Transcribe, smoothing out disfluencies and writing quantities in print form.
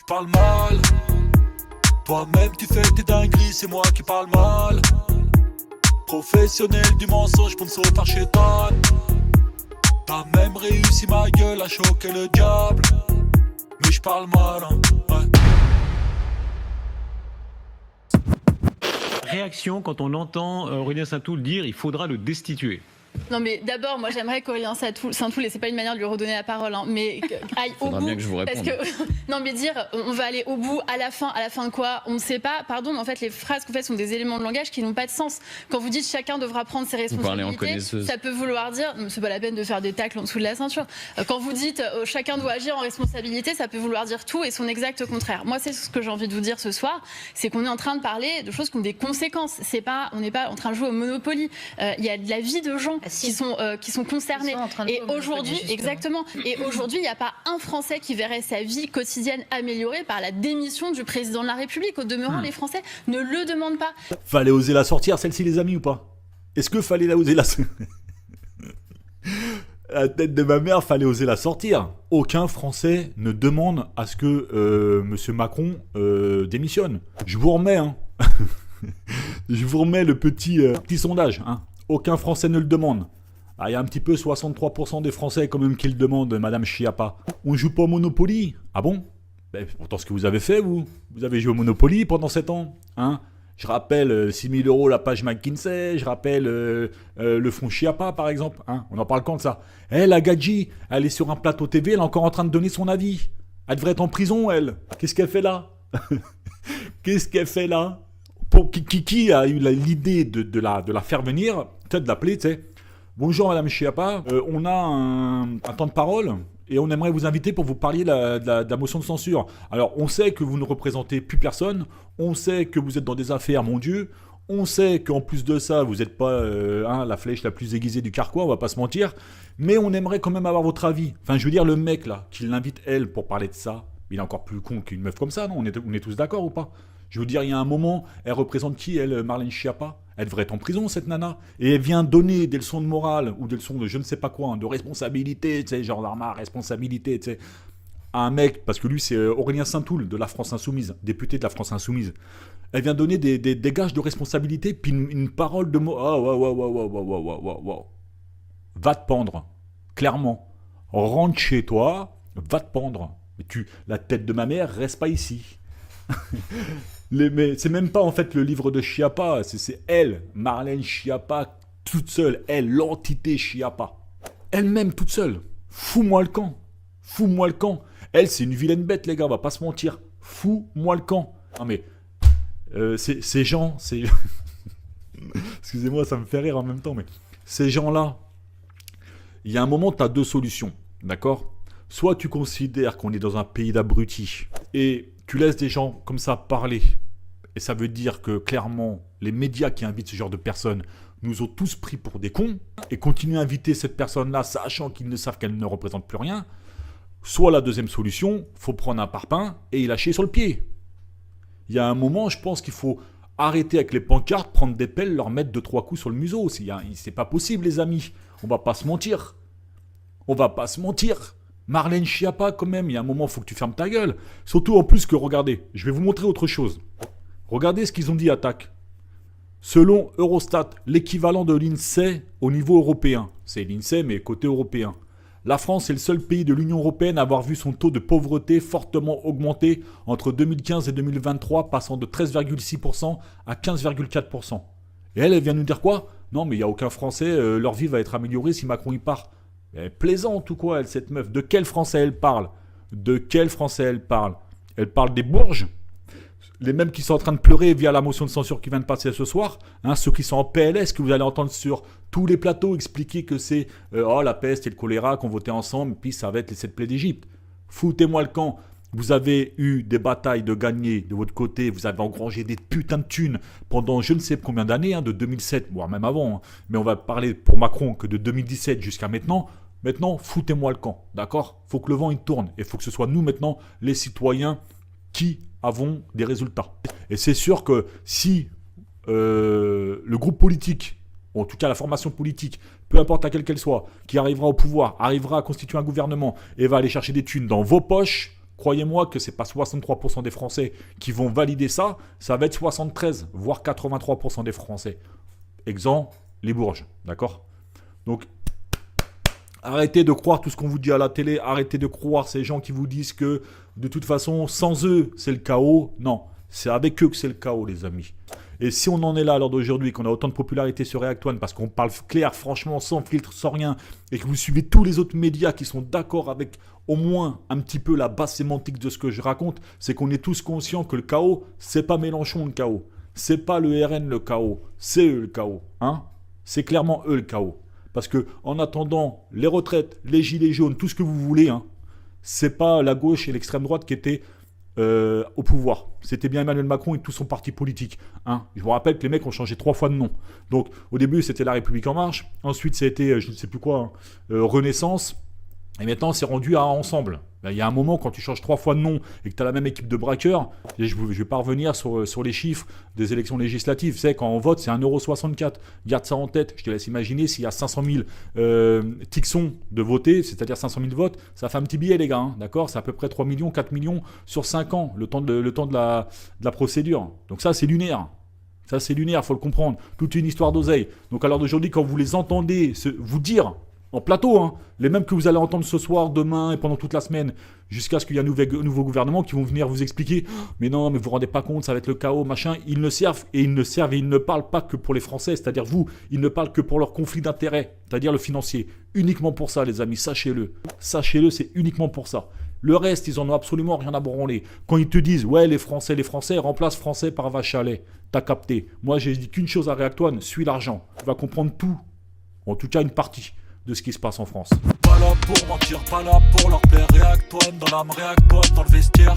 parle mal. Toi-même tu fais tes dingueries, c'est moi qui parle mal. Professionnel du mensonge, sponsor par chétan. T'as même réussi ma gueule à choquer le diable. Mais je parle mal, hein, ouais. Réaction quand on entend Aurélien Saint-Toul dire il faudra le destituer. Non mais d'abord, moi j'aimerais qu'Aurélien Saint-Toul, et c'est pas une manière de lui redonner la parole, hein, mais aille au bout. Bien que je vous réponde. Parce que, non mais dire on va aller au bout, à la fin de quoi, on ne sait pas. Pardon, mais en fait les phrases que vous faites sont des éléments de langage qui n'ont pas de sens. Quand vous dites chacun devra prendre ses responsabilités, ça peut vouloir dire, c'est pas la peine de faire des tacles en dessous de la ceinture. Quand vous dites chacun doit agir en responsabilité, ça peut vouloir dire tout et son exact contraire. Moi c'est ce que j'ai envie de vous dire ce soir, c'est qu'on est en train de parler de choses qui ont des conséquences. On n'est pas en train de jouer au Monopoly. Il y a de la vie de gens qui sont concernés. Et aujourd'hui, exactement. Et aujourd'hui, il n'y a pas un Français qui verrait sa vie quotidienne améliorée par la démission du président de la République. Au demeurant, les Français ne le demandent pas. Fallait oser la sortir, celle-ci, les amis, ou pas? Est-ce que fallait oser la la tête de ma mère, fallait oser la sortir. Aucun Français ne demande à ce que Monsieur Macron démissionne. Je vous remets, hein. Je vous remets le petit sondage, hein. Aucun Français ne le demande. Ah, il y a un petit peu 63% des Français quand même qui le demandent, Madame Schiappa. On joue pas au Monopoly? Ah bon? Ben, pourtant ce que vous avez fait, vous avez joué au Monopoly pendant 7 ans, hein? Je rappelle 6 000 € la page McKinsey, je rappelle le fonds Schiappa par exemple, hein? On en parle quand de ça? La Gadji, elle est sur un plateau TV, elle est encore en train de donner son avis. Elle devrait être en prison, elle. Qu'est-ce qu'elle fait là? Qu'est-ce qu'elle fait là? Pour qui a eu l'idée de la faire venir, peut-être de l'appeler, tu sais. Bonjour Madame Schiappa, on a un temps de parole et on aimerait vous inviter pour vous parler de la motion de censure. Alors on sait que vous ne représentez plus personne, on sait que vous êtes dans des affaires, mon Dieu, on sait qu'en plus de ça, vous n'êtes pas la flèche la plus aiguisée du carquois, on va pas se mentir, mais on aimerait quand même avoir votre avis. Enfin je veux dire, le mec là, qui l'invite elle pour parler de ça, il est encore plus con qu'une meuf comme ça, non? On est tous d'accord ou pas? Je veux dire, il y a un moment, elle représente qui, elle, Marlène Schiappa? Elle devrait être en prison, cette nana. Et elle vient donner des leçons de morale, ou des leçons de je ne sais pas quoi, hein, de responsabilité, tu sais, gendarme, responsabilité, tu sais, à un mec, parce que lui, c'est Aurélien Saint-Toul, de la France Insoumise, député de la France Insoumise. Elle vient donner des gages de responsabilité, puis une parole de mots. Oh. Va te pendre, clairement. Rentre chez toi, va te pendre. La tête de ma mère reste pas ici. Mais c'est même pas en fait le livre de Schiappa, c'est elle, Marlène Schiappa, toute seule, elle, l'entité Schiappa. Elle-même toute seule. Fous-moi le camp. Fous-moi le camp. Elle, c'est une vilaine bête, les gars, on va pas se mentir. Fous-moi le camp. Non mais, ces gens, excusez-moi, ça me fait rire en même temps, mais ces gens-là, il y a un moment, tu as 2 solutions, d'accord? Soit tu considères qu'on est dans un pays d'abrutis et tu laisses des gens comme ça parler. Et ça veut dire que clairement, les médias qui invitent ce genre de personnes nous ont tous pris pour des cons et continuent à inviter cette personne-là, sachant qu'ils ne savent qu'elle ne représente plus rien. Soit la deuxième solution, faut prendre un parpaing et y lâcher sur le pied. Il y a un moment, je pense qu'il faut arrêter avec les pancartes, prendre des pelles, leur mettre 2-3 coups sur le museau. C'est pas possible, les amis. On va pas se mentir. On va pas se mentir. Marlène Schiappa, quand même, il y a un moment, il faut que tu fermes ta gueule. Surtout en plus que, regardez, je vais vous montrer autre chose. Regardez ce qu'ils ont dit à TAC. Selon Eurostat, l'équivalent de l'INSEE au niveau européen, c'est l'INSEE mais côté européen, la France est le seul pays de l'Union européenne à avoir vu son taux de pauvreté fortement augmenter entre 2015 et 2023, passant de 13,6% à 15,4%. Et elle vient nous dire quoi? Non, mais il n'y a aucun Français, leur vie va être améliorée si Macron y part. Elle est plaisante ou quoi, elle, cette meuf? De quel Français elle parle? De quel Français elle parle? Elle parle des Bourges? Les mêmes qui sont en train de pleurer via la motion de censure qui vient de passer ce soir, hein, ceux qui sont en PLS, que vous allez entendre sur tous les plateaux expliquer que c'est la peste et le choléra qu'on votait ensemble, puis ça va être les 7 plaies d'Égypte. Foutez-moi le camp. Vous avez eu des batailles de gagner de votre côté, vous avez engrangé des putains de thunes pendant je ne sais combien d'années, hein, de 2007, voire même avant, hein. Mais on va parler pour Macron que de 2017 jusqu'à maintenant. Maintenant, foutez-moi le camp, d'accord? Faut que le vent il tourne et il faut que ce soit nous maintenant, les citoyens, qui avons des résultats. Et c'est sûr que si le groupe politique, ou en tout cas la formation politique, peu importe laquelle qu'elle soit, qui arrivera au pouvoir, arrivera à constituer un gouvernement et va aller chercher des thunes dans vos poches, Croyez-moi que c'est pas 63% des Français qui vont valider ça, ça va être 73, voire 83% des Français. Exemple, les Bourges, d'accord? Donc, arrêtez de croire tout ce qu'on vous dit à la télé, arrêtez de croire ces gens qui vous disent que de toute façon, sans eux, c'est le chaos. Non, c'est avec eux que c'est le chaos, les amis. Et si on en est là à l'heure d'aujourd'hui, qu'on a autant de popularité sur React One, parce qu'on parle clair, franchement, sans filtre, sans rien, et que vous suivez tous les autres médias qui sont d'accord avec au moins un petit peu la base sémantique de ce que je raconte, c'est qu'on est tous conscients que le chaos, c'est pas Mélenchon le chaos, c'est pas le RN le chaos, c'est eux le chaos, hein? C'est clairement eux le chaos. Parce que en attendant, les retraites, les gilets jaunes, tout ce que vous voulez, hein, c'est pas la gauche et l'extrême droite qui étaient au pouvoir. C'était bien Emmanuel Macron et tout son parti politique. Hein. Je vous rappelle que les mecs ont changé 3 fois de nom. Donc au début c'était La République En Marche, ensuite ça a été, je ne sais plus quoi, Renaissance, et maintenant c'est rendu à Ensemble. Il y a un moment quand tu changes 3 fois de nom et que tu as la même équipe de braqueurs, et je ne vais pas revenir sur les chiffres des élections législatives. Tu sais, quand on vote, c'est 1,64 €. Garde ça en tête. Je te laisse imaginer s'il y a 500 000 tixons de voter, c'est-à-dire 500 000 votes, ça fait un petit billet, les gars. Hein, d'accord? C'est à peu près 3 millions, 4 millions sur 5 ans, le temps de la procédure. Donc ça, c'est lunaire. Ça, c'est lunaire, il faut le comprendre. Toute une histoire d'oseille. Donc à l'heure d'aujourd'hui, quand vous les entendez vous dire... En plateau, hein, les mêmes que vous allez entendre ce soir, demain et pendant toute la semaine, jusqu'à ce qu'il y ait un nouveau gouvernement qui vont venir vous expliquer « Mais non, mais vous vous rendez pas compte, ça va être le chaos, machin ». Ils ne servent et ils ne parlent pas que pour les Français, c'est-à-dire vous, ils ne parlent que pour leur conflit d'intérêts, c'est-à-dire le financier. Uniquement pour ça, les amis, sachez-le. Sachez-le, c'est uniquement pour ça. Le reste, ils en ont absolument rien à branler. Quand ils te disent « Ouais, les Français, remplace Français par vache à lait », t'as capté. Moi, j'ai dit qu'une chose à React One, suis l'argent. Tu vas comprendre tout, en tout cas une partie de ce qui se passe en France. Pas là pour mentir, pas là pour leur plaire. React One dans l'âme, React One dans le vestiaire.